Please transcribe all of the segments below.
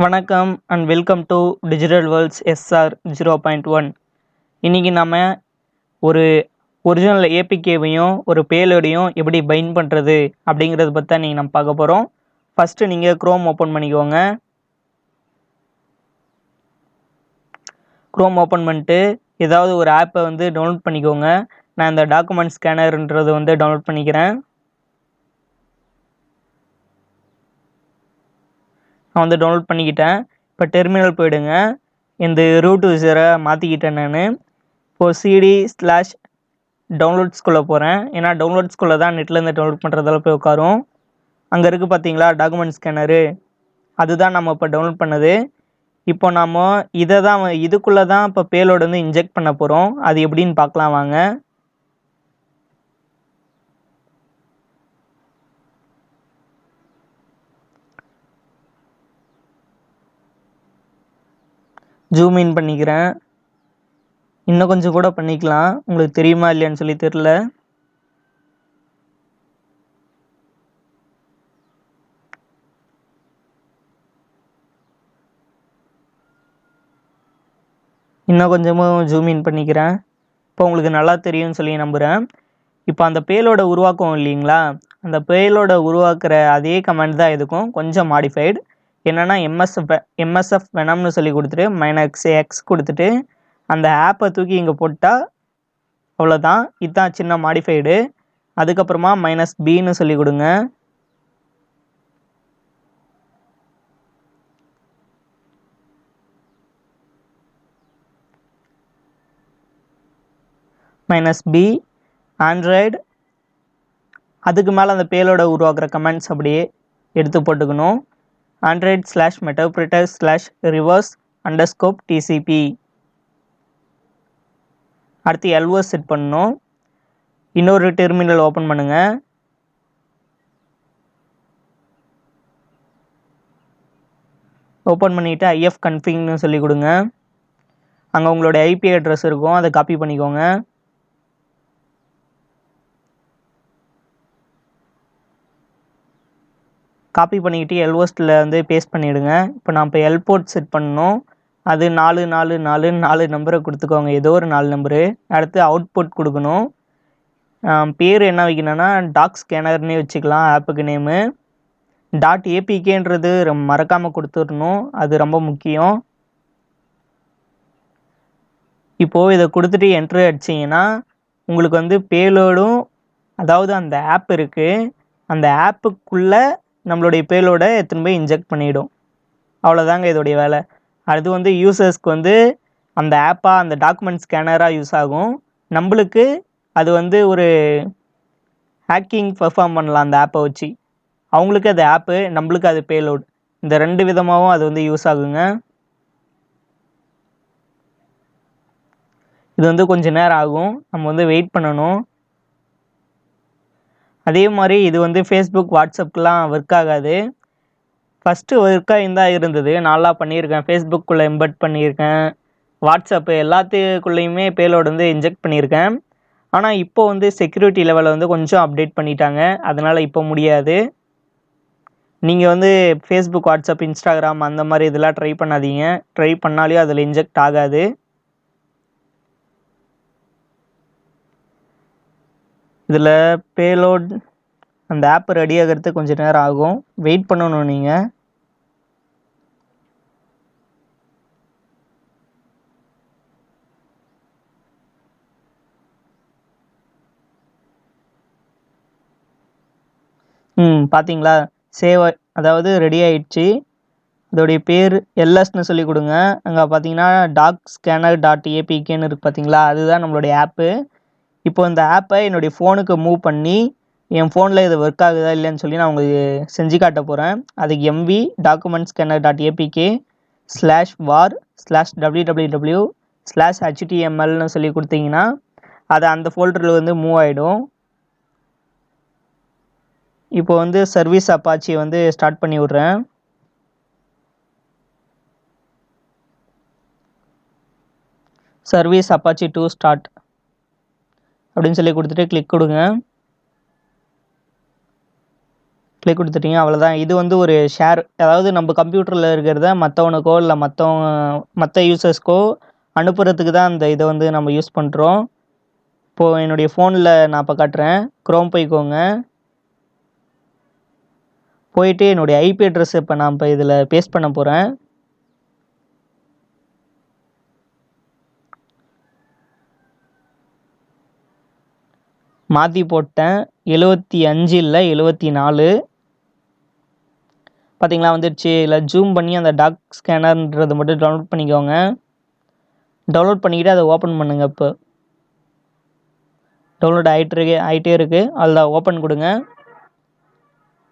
வணக்கம் and welcome to digital worlds SR 0.1. இன்றைக்கி நம்ம ஒரு ஒரிஜினல் ஏபிகேவையும் ஒரு பேலோடையும் எப்படி பைண்ட் பண்ணுறது அப்படிங்கிறத பற்றி தான் நீங்கள் நம்ம பார்க்க போகிறோம். ஃபஸ்ட்டு நீங்கள் க்ரோம் ஓப்பன் பண்ணிக்கோங்க. க்ரோம் ஓப்பன் பண்ணிட்டு ஏதாவது ஒரு ஆப்பை வந்து டவுன்லோட் பண்ணிக்கோங்க. நான் இந்த டாக்குமெண்ட் ஸ்கேனர்ன்றது வந்து டவுன்லோட் பண்ணிக்கிறேன். நான் வந்து டவுன்லோட் பண்ணிக்கிட்டேன். இப்போ டெர்மினல் போயிடுங்க. இந்த ரூட் யூஸரை மாற்றிக்கிட்டேன். நான் இப்போது cd/டவுன்லோட்ஸ்குள்ளே போகிறேன். ஏன்னா டவுன்லோட்ஸ்குள்ளே தான் நெட்லேருந்து டவுன்லோட் பண்ணுறதால போய் உட்காரும். அங்கே இருக்குது பார்த்தீங்களா டாக்குமெண்ட் ஸ்கேனரு, அதுதான் நம்ம இப்போ டவுன்லோட் பண்ணது. இப்போ நாம் இதுக்குள்ளே தான் இப்போ பேலோடு வந்து இன்ஜெக்ட் பண்ண போகிறோம். அது எப்படின்னு பார்க்கலாம் வாங்க. ஜூம் இன் பண்ணிக்கிறேன். இன்னும் கொஞ்சம் கூட பண்ணிக்கலாம், உங்களுக்கு தெரியுமா இல்லையான்னு சொல்லி தெரில. இன்னும் கொஞ்சமும் ஜூம் இன் பண்ணிக்கிறேன். இப்போ உங்களுக்கு நல்லா தெரியும்னு சொல்லி நம்புகிறேன். இப்போ அந்த பேலோட உருவாக்கம் இல்லைங்களா, அந்த பேலோட உருவாக்குற அதே கமெண்ட் தான் இதுக்கும், கொஞ்சம் மாடிஃபைடு. என்னென்னா எம்எஸ்எஃப் வெனம்னு சொல்லி கொடுத்துட்டு -x கொடுத்துட்டு அந்த ஆப்பை தூக்கி இங்கே போட்டால் அவ்வளோதான். இதுதான் சின்ன மாடிஃபைடு. அதுக்கப்புறமா -bன்னு சொல்லி கொடுங்க. -b Android. அதுக்கு மேலே அந்த பேலோட உருவாக்குற கமெண்ட்ஸ் அப்படியே எடுத்து போட்டுக்கணும். Android/metapreter/reverse_TCP. அடுத்து LOS செட் பண்ணணும். இன்னொரு டெர்மினல் ஓப்பன் பண்ணுங்க. ஓப்பன் பண்ணிவிட்டு ifconfigன்னு சொல்லி கொடுங்க. அங்கே உங்களோட ஐபி அட்ரஸ் இருக்கும், அதை காப்பி பண்ணிக்கோங்க. காப்பி பண்ணிக்கிட்டு LOSல வந்து பேஸ்ட் பண்ணிவிடுங்க. இப்போ நான் இப்போ எல்போர்ட் செட் பண்ணணும். அது 4444 நம்பரை கொடுத்துக்கோங்க, ஏதோ ஒரு 4 நம்பரு. அடுத்து அவுட்புட் கொடுக்கணும். பேர் என்ன வைக்கணும்னா டாக் ஸ்கேனர்னே வச்சுக்கலாம். ஆப்புக்கு நேமு .apkன்றது மறக்காமல் கொடுத்துடணும், அது ரொம்ப முக்கியம். இப்போது இதை கொடுத்துட்டு என்ட்ரு அடிச்சிங்கன்னா உங்களுக்கு வந்து பேலோடும், அதாவது அந்த ஆப் இருக்குது, அந்த ஆப்புக்குள்ளே நம்மளுடைய பேலோட எத்தனை போய் இன்ஜெக்ட் பண்ணிவிடும். அவ்வளோதாங்க இதோடைய வேலை. அது வந்து யூசர்ஸ்க்கு வந்து அந்த ஆப்பாக அந்த டாக்குமெண்ட் ஸ்கேனராக யூஸ் ஆகும். நம்மளுக்கு அது வந்து ஒரு ஹேக்கிங் பெர்ஃபார்ம் பண்ணலாம் அந்த ஆப்பை வச்சு. அவங்களுக்கு அது ஆப்பு, நம்மளுக்கு அது பேலோட். இந்த 2 விதமாகவும் அது வந்து யூஸ் ஆகுங்க. இது வந்து கொஞ்சம் நேரம் ஆகும், நம்ம வந்து வெயிட் பண்ணணும். அதே மாதிரி இது வந்து ஃபேஸ்புக் வாட்ஸ்அப்க்கெலாம் ஒர்க் ஆகாது. ஃபஸ்ட்டு ஒர்க் ஆகிதான் இருந்தது, நான்லாம் பண்ணியிருக்கேன். ஃபேஸ்புக்குள்ளே எம்பெட் பண்ணியிருக்கேன், வாட்ஸ்அப்பு எல்லாத்துக்குள்ளேயுமே பேலோடு வந்து இன்ஜெக்ட் பண்ணியிருக்கேன். ஆனால் இப்போ வந்து செக்யூரிட்டி லெவலில் வந்து கொஞ்சம் அப்டேட் பண்ணிட்டாங்க, அதனால் இப்போ முடியாது. நீங்கள் வந்து ஃபேஸ்புக், வாட்ஸ்அப், இன்ஸ்டாகிராம் அந்த மாதிரி இதெல்லாம் ட்ரை பண்ணாதீங்க. ட்ரை பண்ணாலையும் அதில் இன்ஜெக்ட் ஆகாது. இதில் பேலோட் அந்த ஆப் ரெடி ஆகிறதுக்கு கொஞ்சம் நேரம் ஆகும், வெயிட் பண்ணணும் நீங்கள். பார்த்தீங்களா, அதாவது ரெடி ஆயிடுச்சு. இதோடைய பேர் எல்எஸ்ன்னு சொல்லி கொடுங்க. அங்கே பார்த்தீங்கன்னா docscanner.apkன்னு இருக்குது பார்த்தீங்களா, அதுதான் நம்மளுடைய ஆப்பு. இப்போ இந்த ஆப்பை என்னுடைய ஃபோனுக்கு மூவ் பண்ணி என் ஃபோனில் இது ஒர்க் ஆகுதா இல்லைன்னு சொல்லி நான் உங்களுக்கு செஞ்சு காட்ட போகிறேன். அதுக்கு MV documentscanner.apk/var/www/htmlன்னு சொல்லி கொடுத்தீங்கன்னா அது அந்த ஃபோல்டரில் வந்து மூவ் ஆகிடும். இப்போ வந்து சர்வீஸ் அப்பாச்சி வந்து ஸ்டார்ட் பண்ணி விட்றேன். சர்வீஸ் அப்பாச்சி 2 ஸ்டார்ட் அப்படின்னு சொல்லி கொடுத்துட்டு கிளிக் கொடுங்க. கிளிக் கொடுத்துட்டீங்க, அவ்வளோதான். இது வந்து ஒரு ஷேர், அதாவது நம்ம கம்ப்யூட்டரில் இருக்கிறத மற்றவனுக்கோ இல்லை மற்ற யூசர்ஸ்க்கோ அனுப்புறதுக்கு தான் அந்த இதை வந்து நம்ம யூஸ் பண்ணுறோம். இப்போது என்னுடைய ஃபோனில் நான் இப்போ காட்டுறேன். க்ரோம் போய்க்கோங்க. போயிட்டு என்னுடைய ஐபி அட்ரஸ் இப்போ நான் இப்போ இதில் பேஸ்ட் பண்ண போகிறேன். மாற்றி போட்டேன். 75 இல்லை 74. பார்த்தீங்களா வந்துடுச்சு. இல்லை ஜூம் பண்ணி அந்த டாக் ஸ்கேனர்ன்றது மட்டும் டவுன்லோட் பண்ணிக்கோங்க. டவுன்லோட் பண்ணிக்கிட்டு அதை ஓப்பன் பண்ணுங்கள். இப்போ டவுன்லோட் ஆகிட்டே இருக்குது. அதில் ஓப்பன் கொடுங்க.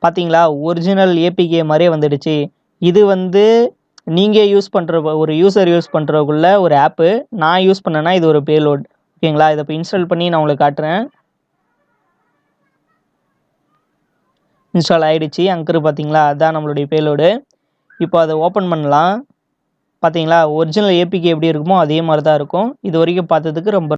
பார்த்தீங்களா ஒரிஜினல் ஏபிகே மாதிரியே வந்துடுச்சு. இது வந்து நீங்கள் யூஸ் பண்ணுற ஒரு யூசர் யூஸ் பண்ணுறக்குள்ள ஒரு ஆப்பு. நான் யூஸ் பண்ணேன்னா இது ஒரு பேலோட். ஓகேங்களா, இதை இப்போ இன்ஸ்டால் பண்ணி நான் உங்களுக்கு காட்டுறேன். இன்ஸ்டால் ஆகிடுச்சு. அங்கே பார்த்தீங்களா, அதுதான் நம்மளுடைய பேலோடு. இப்போ அதை ஓப்பன் பண்ணலாம். பார்த்தீங்களா ஒரிஜினல் ஏபிகே எப்படி இருக்குமோ அதே மாதிரி தான் இருக்கும். இது வரைக்கும் பார்த்ததுக்கு ரொம்ப